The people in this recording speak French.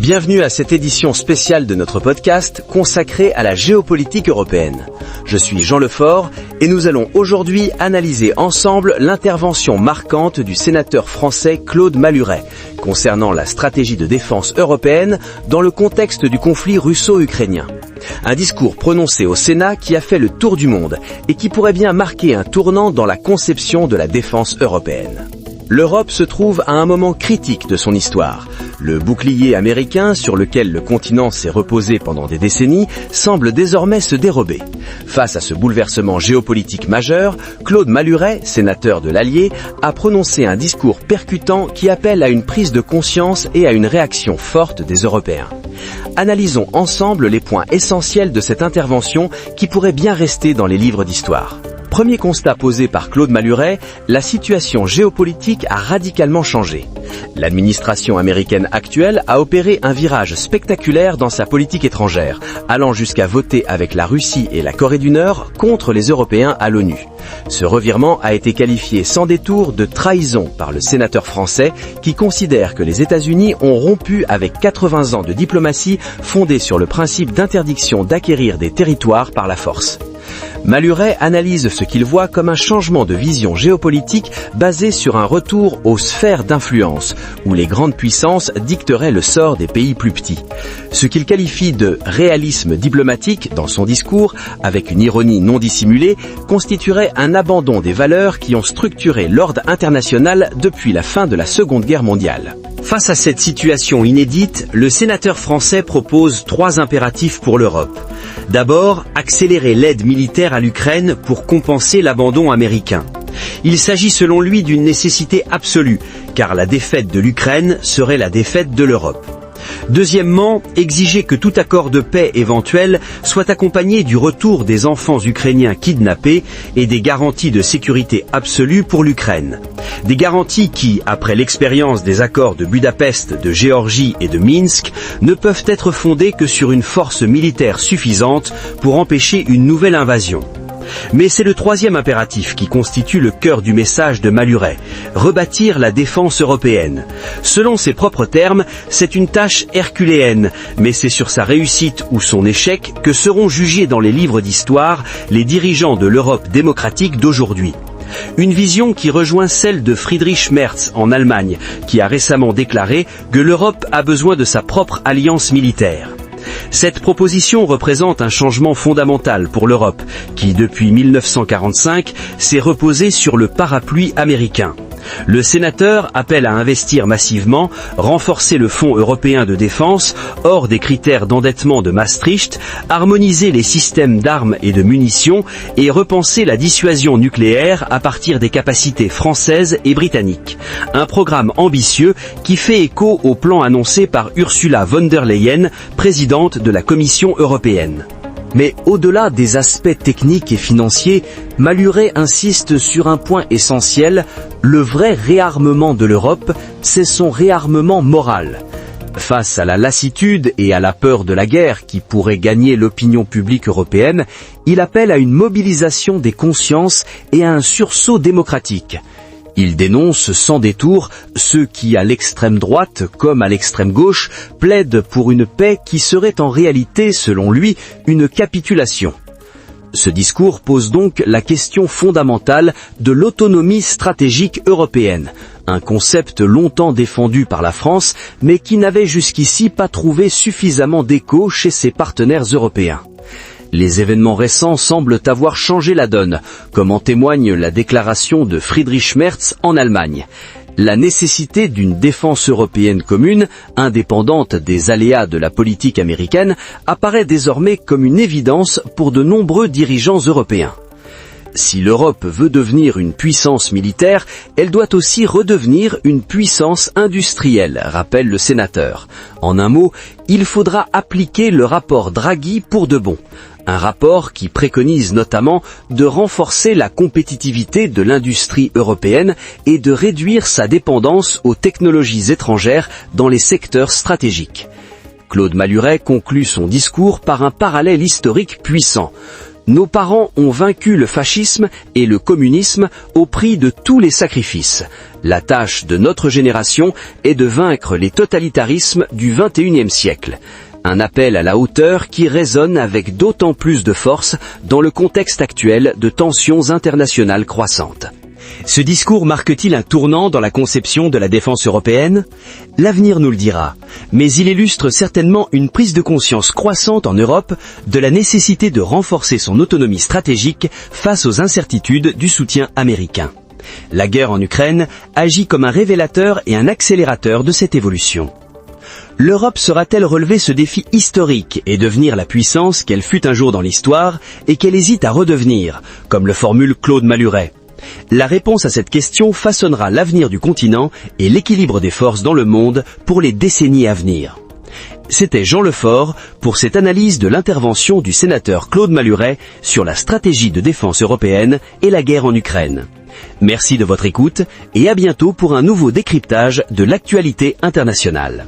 Bienvenue à cette édition spéciale de notre podcast consacrée à la géopolitique européenne. Je suis Jean Lefort et nous allons aujourd'hui analyser ensemble l'intervention marquante du sénateur français Claude Malhuret concernant la stratégie de défense européenne dans le contexte du conflit russo-ukrainien. Un discours prononcé au Sénat qui a fait le tour du monde et qui pourrait bien marquer un tournant dans la conception de la défense européenne. L'Europe se trouve à un moment critique de son histoire. Le bouclier américain sur lequel le continent s'est reposé pendant des décennies semble désormais se dérober. Face à ce bouleversement géopolitique majeur, Claude Malhuret, sénateur de l'Allier, a prononcé un discours percutant qui appelle à une prise de conscience et à une réaction forte des Européens. Analysons ensemble les points essentiels de cette intervention qui pourrait bien rester dans les livres d'histoire. Premier constat posé par Claude Malhuret, la situation géopolitique a radicalement changé. L'administration américaine actuelle a opéré un virage spectaculaire dans sa politique étrangère, allant jusqu'à voter avec la Russie et la Corée du Nord contre les Européens à l'ONU. Ce revirement a été qualifié sans détour de trahison par le sénateur français qui considère que les États-Unis ont rompu avec 80 ans de diplomatie fondée sur le principe d'interdiction d'acquérir des territoires par la force. Malhuret analyse ce qu'il voit comme un changement de vision géopolitique basé sur un retour aux sphères d'influence, où les grandes puissances dicteraient le sort des pays plus petits. Ce qu'il qualifie de réalisme diplomatique dans son discours, avec une ironie non dissimulée, constituerait un abandon des valeurs qui ont structuré l'ordre international depuis la fin de la Seconde Guerre mondiale. Face à cette situation inédite, le sénateur français propose 3 impératifs pour l'Europe. D'abord, accélérer l'aide militaire à l'Ukraine pour compenser l'abandon américain. Il s'agit selon lui d'une nécessité absolue, car la défaite de l'Ukraine serait la défaite de l'Europe. Deuxièmement, exiger que tout accord de paix éventuel soit accompagné du retour des enfants ukrainiens kidnappés et des garanties de sécurité absolue pour l'Ukraine. Des garanties qui, après l'expérience des accords de Budapest, de Géorgie et de Minsk, ne peuvent être fondées que sur une force militaire suffisante pour empêcher une nouvelle invasion. Mais c'est le 3e impératif qui constitue le cœur du message de Malhuret, rebâtir la défense européenne. Selon ses propres termes, c'est une tâche herculéenne, mais c'est sur sa réussite ou son échec que seront jugés dans les livres d'histoire les dirigeants de l'Europe démocratique d'aujourd'hui. Une vision qui rejoint celle de Friedrich Merz en Allemagne, qui a récemment déclaré que l'Europe a besoin de sa propre alliance militaire. Cette proposition représente un changement fondamental pour l'Europe, qui depuis 1945 s'est reposée sur le parapluie américain. Le sénateur appelle à investir massivement, renforcer le Fonds européen de défense, hors des critères d'endettement de Maastricht, harmoniser les systèmes d'armes et de munitions et repenser la dissuasion nucléaire à partir des capacités françaises et britanniques. Un programme ambitieux qui fait écho au plan annoncé par Ursula von der Leyen, présidente de la Commission européenne. Mais au-delà des aspects techniques et financiers, Malhuret insiste sur un point essentiel, le vrai réarmement de l'Europe, c'est son réarmement moral. Face à la lassitude et à la peur de la guerre qui pourrait gagner l'opinion publique européenne, il appelle à une mobilisation des consciences et à un sursaut démocratique. Il dénonce sans détour ceux qui, à l'extrême droite comme à l'extrême gauche, plaident pour une paix qui serait en réalité, selon lui, une capitulation. Ce discours pose donc la question fondamentale de l'autonomie stratégique européenne, un concept longtemps défendu par la France, mais qui n'avait jusqu'ici pas trouvé suffisamment d'écho chez ses partenaires européens. Les événements récents semblent avoir changé la donne, comme en témoigne la déclaration de Friedrich Merz en Allemagne. La nécessité d'une défense européenne commune, indépendante des aléas de la politique américaine, apparaît désormais comme une évidence pour de nombreux dirigeants européens. Si l'Europe veut devenir une puissance militaire, elle doit aussi redevenir une puissance industrielle, rappelle le sénateur. En un mot, il faudra appliquer le rapport Draghi pour de bon. Un rapport qui préconise notamment de renforcer la compétitivité de l'industrie européenne et de réduire sa dépendance aux technologies étrangères dans les secteurs stratégiques. Claude Malhuret conclut son discours par un parallèle historique puissant. Nos parents ont vaincu le fascisme et le communisme au prix de tous les sacrifices. La tâche de notre génération est de vaincre les totalitarismes du XXIe siècle. Un appel à la hauteur qui résonne avec d'autant plus de force dans le contexte actuel de tensions internationales croissantes. Ce discours marque-t-il un tournant dans la conception de la défense européenne ? L'avenir nous le dira, mais il illustre certainement une prise de conscience croissante en Europe de la nécessité de renforcer son autonomie stratégique face aux incertitudes du soutien américain. La guerre en Ukraine agit comme un révélateur et un accélérateur de cette évolution. L'Europe saura-t-elle relever ce défi historique et devenir la puissance qu'elle fut un jour dans l'histoire et qu'elle hésite à redevenir, comme le formule Claude Malhuret ? La réponse à cette question façonnera l'avenir du continent et l'équilibre des forces dans le monde pour les décennies à venir. C'était Jean Lefort pour cette analyse de l'intervention du sénateur Claude Malhuret sur la stratégie de défense européenne et la guerre en Ukraine. Merci de votre écoute et à bientôt pour un nouveau décryptage de l'actualité internationale.